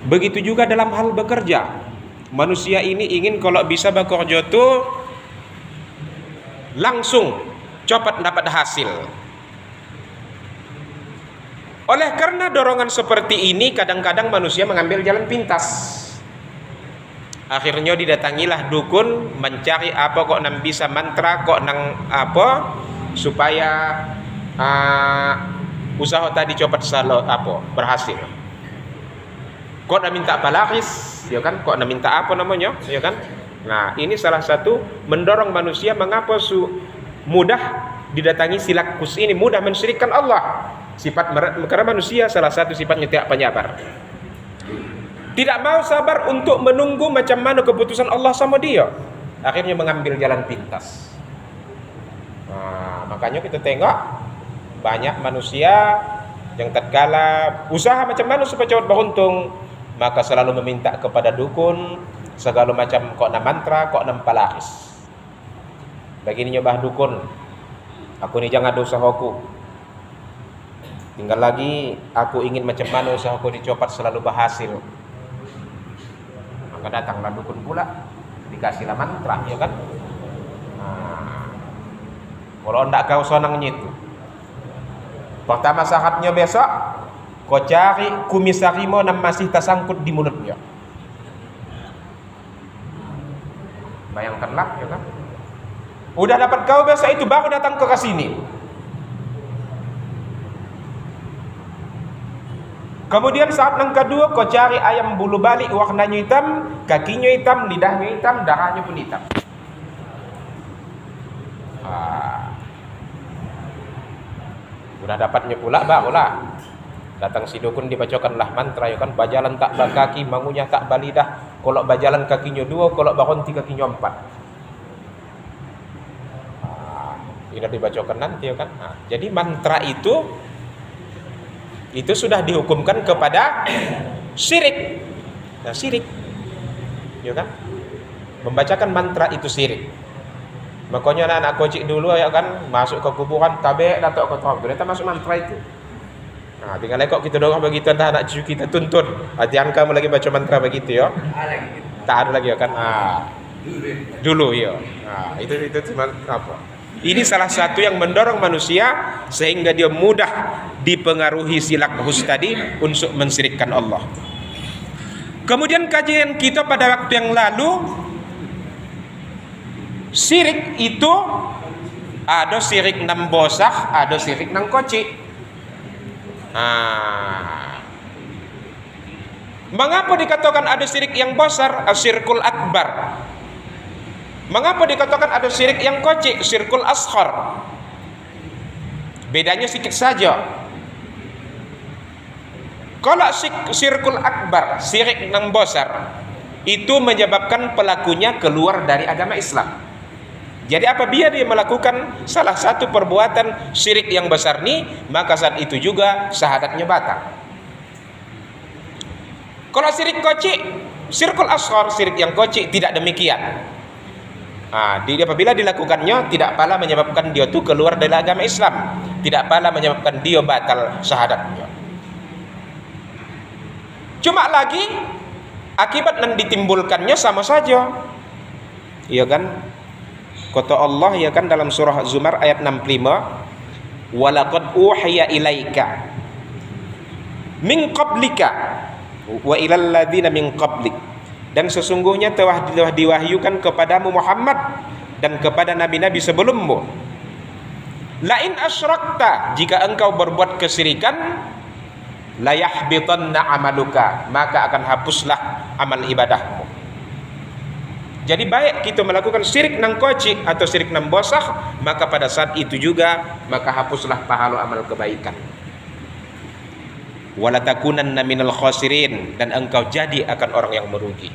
Begitu juga dalam hal bekerja. Manusia ini ingin kalau bisa bekerja tuh langsung cepat dapat hasil. Oleh karena dorongan seperti ini, kadang-kadang manusia mengambil jalan pintas. Akhirnya didatangilah dukun mencari apa kok nang bisa mantra, kok nang apa supaya usaha tadi cepat berhasil. Kok nak minta balakis, ya kan? Kok nak minta apa namanya, ya kan? Nah, ini salah satu mendorong manusia mengapa mudah didatangi silakus ini, mudah mensyirikkan Allah. Karena manusia salah satu sifatnya tidak penyabar. Tidak mau sabar untuk menunggu macam mana keputusan Allah sama dia. Akhirnya mengambil jalan pintas. Nah, makanya kita tengok banyak manusia yang tatkala usaha macam mana supaya cepat beruntung, maka selalu meminta kepada dukun segala macam kok na mantra, kok na palakis. Begini nyobah dukun, aku ni jangan ada usahaku. Tinggal lagi aku ingin macam mana usahaku dicopat selalu berhasil. Maka datanglah dukun pula, dikasihlah mantra, ya kan? Nah, kalau ndak kau sonangnya itu, pertama syaratnya besok kau cari kumis harimau yang masih tersangkut di mulutnya. Bayangkanlah, ya kan? Udah dapat kau besok itu baru datang ke sini. Kemudian saat yang kedua kau cari ayam bulu balik, warnanya hitam, kakinya hitam, lidahnya hitam, darahnya pun hitam. Udah dapatnya pula barulah datang si dukun dibacakanlah mantra, ya kan? Bajalan tak berkaki, mangunya tak balidah. Kalau bajalan kakinya 2, kalau berhenti kakinya 4. Ini dibacakan nanti, ya kan? Jadi mantra itu sudah dihukumkan kepada syirik. Nah, syirik, ya kan? Membacakan mantra itu syirik. Makanya anak kocik dulu, ya kan, masuk ke kuburan tabe datuk ke toh, ternyata masuk mantra itu. Nah, tinggal kok kita doang begitu, entah anak cucu kita tuntun. Jangan kamu lagi baca mantra begitu, ya. Tak ada lagi, ya kan? Dulu, ya. Nah, itu cuma apa? Ini salah satu yang mendorong manusia sehingga dia mudah dipengaruhi silakus tadi untuk mensyirikkan Allah. Kemudian kajian kita pada waktu yang lalu, syirik itu ada syirik nang bosah, ada syirik nang koci. Mengapa dikatakan ada syirik yang besar, asyirkul akbar? Mengapa dikatakan ada syirik yang kocik, syirkul asghar? Bedanya sedikit saja. Kalau syirkul akbar, syirik yang besar, itu menyebabkan pelakunya keluar dari agama Islam. Jadi apabila dia melakukan salah satu perbuatan syirik yang besar ini, maka saat itu juga syahadatnya batal. Kalau syirik kocik, syirkul asghar, syirik yang kocik tidak demikian. Apabila dilakukannya tidak pala menyebabkan dia itu keluar dari agama Islam, tidak pala menyebabkan dia batal syahadatnya. Cuma lagi akibat yang ditimbulkannya sama saja, iya kan? Kata Allah, ya kan, dalam surah Zumar ayat 65, walaqad uhiya ilaika min qablika wa ilal ladzina min qablik. Dan sesungguhnya telah diwahyukan kepadamu Muhammad dan kepada nabi-nabi sebelummu. Lain asyrakta, jika engkau berbuat kesyirikan, la yahbitanna amaluka, maka akan hapuslah amal ibadahmu. Jadi baik kita melakukan syirik nang koci atau syirik nang bosah, maka pada saat itu juga maka hapuslah pahala amal kebaikan. Wala takunanna minal khasirin, dan engkau jadi akan orang yang merugi.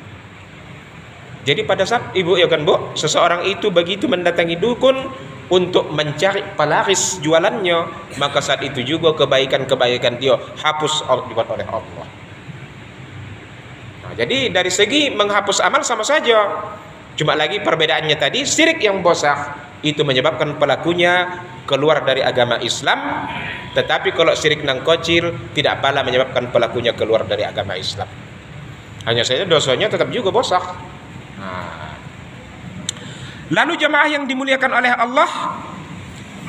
Jadi pada saat ibu, ya kan bu, seseorang itu begitu mendatangi dukun untuk mencari pelaris jualannya, maka saat itu juga kebaikan-kebaikan dia hapus oleh Allah. Nah, jadi dari segi menghapus amal sama saja. Cuma lagi perbedaannya tadi, syirik yang bosah itu menyebabkan pelakunya keluar dari agama Islam, tetapi kalau syirik nang kecil tidak pala menyebabkan pelakunya keluar dari agama Islam. Hanya saja dosanya tetap juga bosak. Nah. Lalu jemaah yang dimuliakan oleh Allah,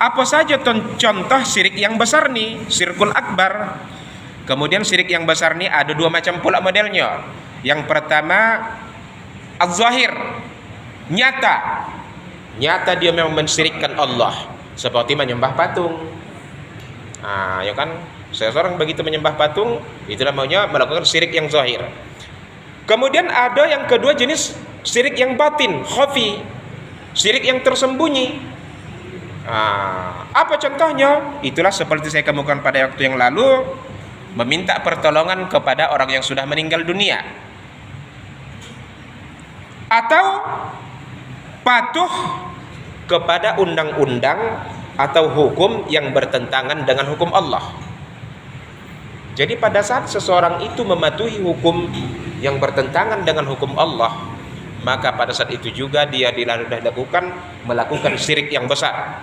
apa saja contoh syirik yang besar nih, syirkul akbar. Kemudian syirik yang besar nih ada dua macam pula modelnya. Yang pertama az-zahir, nyata dia memang mensyirikkan Allah, seperti menyembah patung. Nah, ya kan, seseorang begitu menyembah patung, itu namanya melakukan syirik yang zahir. Kemudian ada yang kedua jenis syirik yang batin, khafi, syirik yang tersembunyi. Nah, apa contohnya? Itulah seperti saya kemukakan pada waktu yang lalu, meminta pertolongan kepada orang yang sudah meninggal dunia, atau patuh kepada undang-undang atau hukum yang bertentangan dengan hukum Allah. Jadi pada saat seseorang itu mematuhi hukum yang bertentangan dengan hukum Allah, maka pada saat itu juga dia dilakukan melakukan syirik yang besar,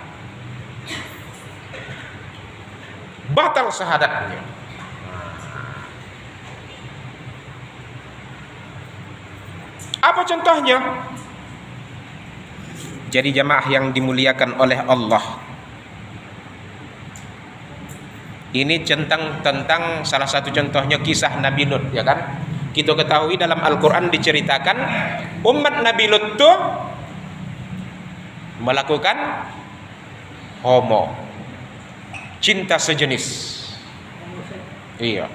batal syahadatnya. Apa contohnya? Jadi jamaah yang dimuliakan oleh Allah, ini tentang salah satu contohnya kisah Nabi Lut, ya kan? Kita ketahui dalam Al-Quran diceritakan umat Nabi Lut itu melakukan homo, cinta sejenis. Iya.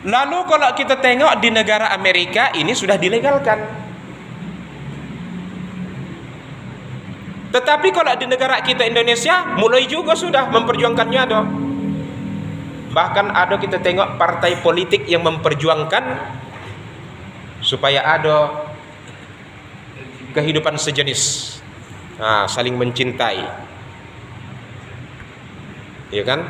Lalu kalau kita tengok di negara Amerika ini sudah dilegalkan. Tetapi kalau di negara kita Indonesia mulai juga sudah memperjuangkannya ada. Bahkan ada kita tengok partai politik yang memperjuangkan supaya ada kehidupan sejenis, saling mencintai, ya kan?